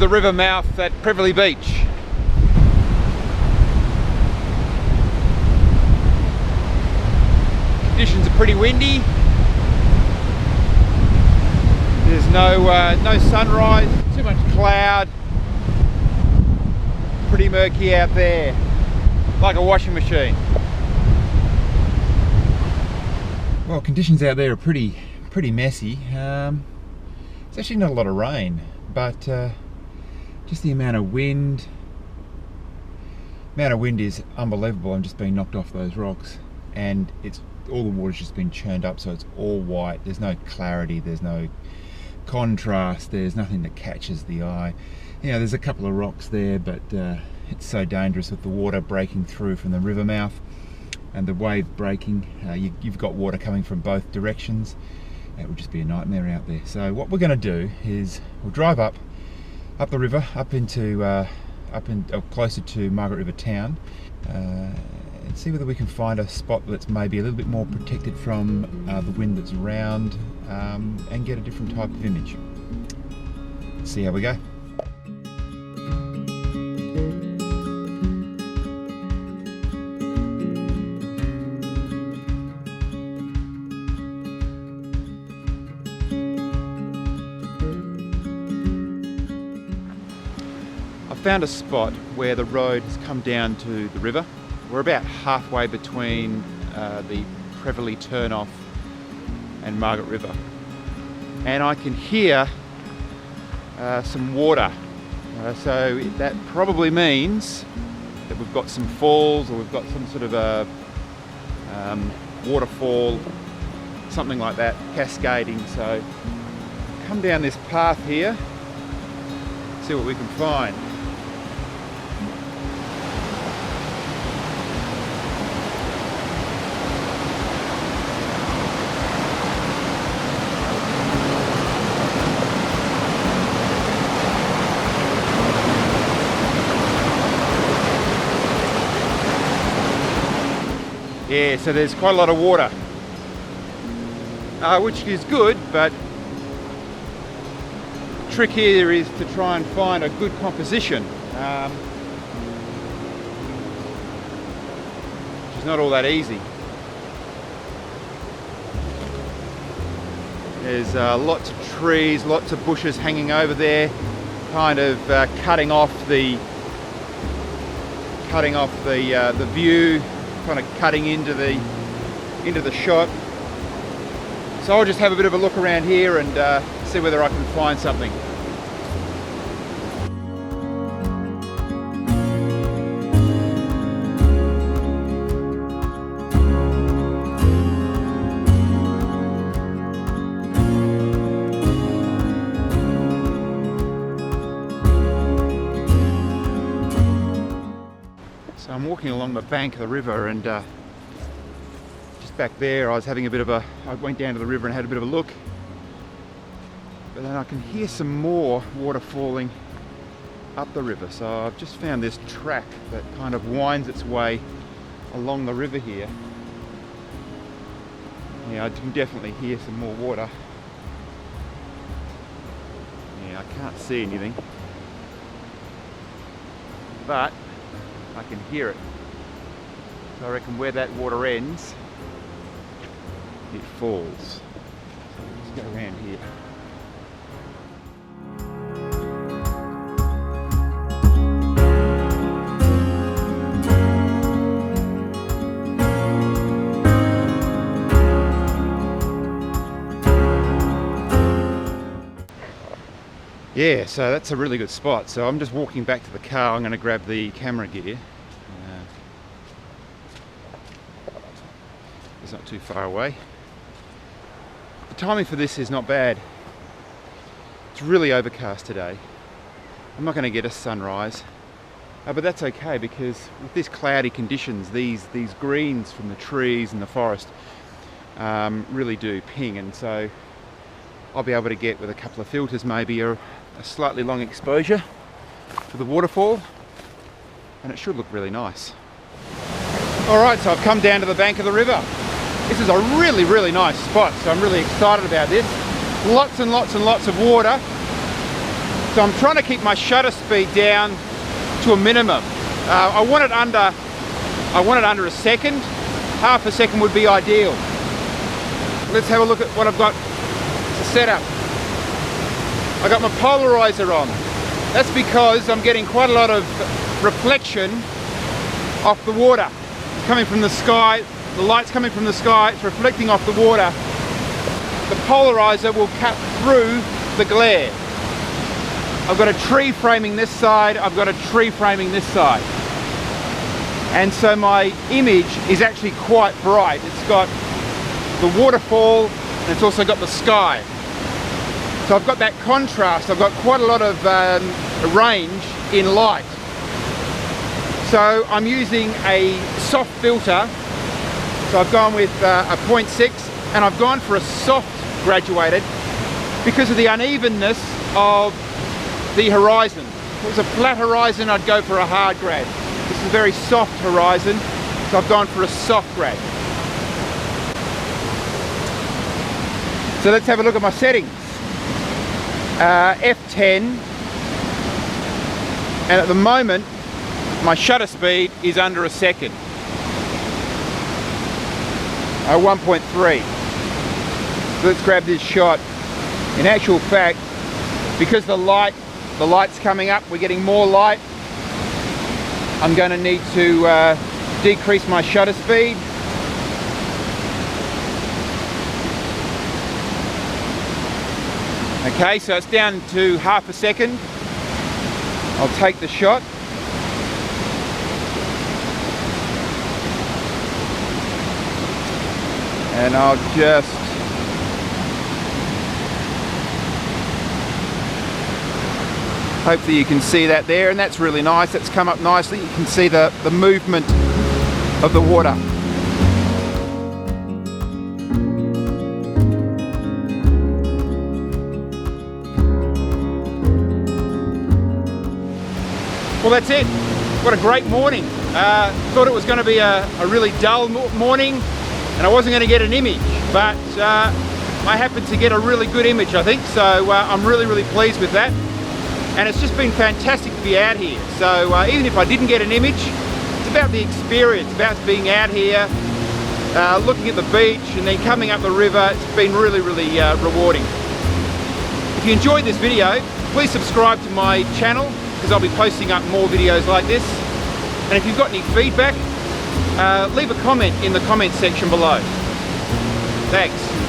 the river mouth at Prevelly Beach. Conditions are pretty windy. There's no sunrise, too much cloud. Pretty murky out there, like a washing machine. Well, conditions out there are pretty messy. It's actually not a lot of rain, but just the amount of wind is unbelievable. I'm just being knocked off those rocks, and all the water's just been churned up, so it's all white. There's no clarity, there's no contrast, there's nothing that catches the eye. You know, there's a couple of rocks there, but it's so dangerous with the water breaking through from the river mouth and the wave breaking. You've got water coming from both directions. It would just be a nightmare out there. So what we're going to do is we'll drive up the river, closer to Margaret River town, and see whether we can find a spot that's maybe a little bit more protected from the wind that's around, and get a different type of image. See how we go. I found a spot where the road has come down to the river. We're about halfway between the Prevelly turnoff and Margaret River, and I can hear some water, so that probably means that we've got some falls, or we've got some sort of a waterfall, something like that, cascading. So come down this path here, see what we can find. Yeah, so there's quite a lot of water, which is good, but the trick here is to try and find a good composition, which is not all that easy. There's lots of trees, lots of bushes hanging over there, kind of cutting off the view, kind of cutting into the shot. So I'll just have a bit of a look around here and see whether I can find something. So I'm walking along the bank of the river, and just back there I went down to the river and had a bit of a look, but then I can hear some more water falling up the river. So I've just found this track that kind of winds its way along the river here. Yeah, I can definitely hear some more water. Yeah, I can't see anything, but I can hear it. So I reckon where that water ends, it falls. So let's go around here. Yeah, so that's a really good spot. So I'm just walking back to the car. I'm going to grab the camera gear. It's not too far away. The timing for this is not bad. It's really overcast today. I'm not going to get a sunrise, but that's okay, because with these cloudy conditions, these greens from the trees and the forest really do ping, and so I'll be able to get, with a couple of filters maybe, a slightly long exposure to the waterfall, and it should look really nice. Alright, so I've come down to the bank of the river. This is a really nice spot, so I'm really excited about this. Lots and lots and lots of water. So I'm trying to keep my shutter speed down to a minimum. I want it under a second. Half a second would be ideal. Let's have a look at what I've got to set up. I got my polarizer on. That's because I'm getting quite a lot of reflection off the water. It's coming from the sky, the light's coming from the sky, it's reflecting off the water. The polarizer will cut through the glare. I've got a tree framing this side, I've got a tree framing this side. And so my image is actually quite bright. It's got the waterfall and it's also got the sky. So I've got that contrast, I've got quite a lot of range in light. So I'm using a soft filter. So I've gone with a 0.6 and I've gone for a soft graduated because of the unevenness of the horizon. If it was a flat horizon, I'd go for a hard grad. This is a very soft horizon, so I've gone for a soft grad. So let's have a look at my settings. F10, and at the moment my shutter speed is under a second. 1.3. So let's grab this shot. In actual fact, because the light's coming up, we're getting more light, I'm going to need to decrease my shutter speed. Okay, so it's down to half a second. I'll take the shot. And I'll just hopefully you can see that there, and that's really nice. That's come up nicely. You can see the movement of the water. Well, that's it. What a great morning. Thought it was going to be a really dull morning and I wasn't going to get an image, but I happened to get a really good image, I think. So I'm really pleased with that. And it's just been fantastic to be out here. So even if I didn't get an image, it's about the experience, about being out here, looking at the beach and then coming up the river. It's been really rewarding. If you enjoyed this video, please subscribe to my channel because I'll be posting up more videos like this. And if you've got any feedback, leave a comment in the comment section below. Thanks.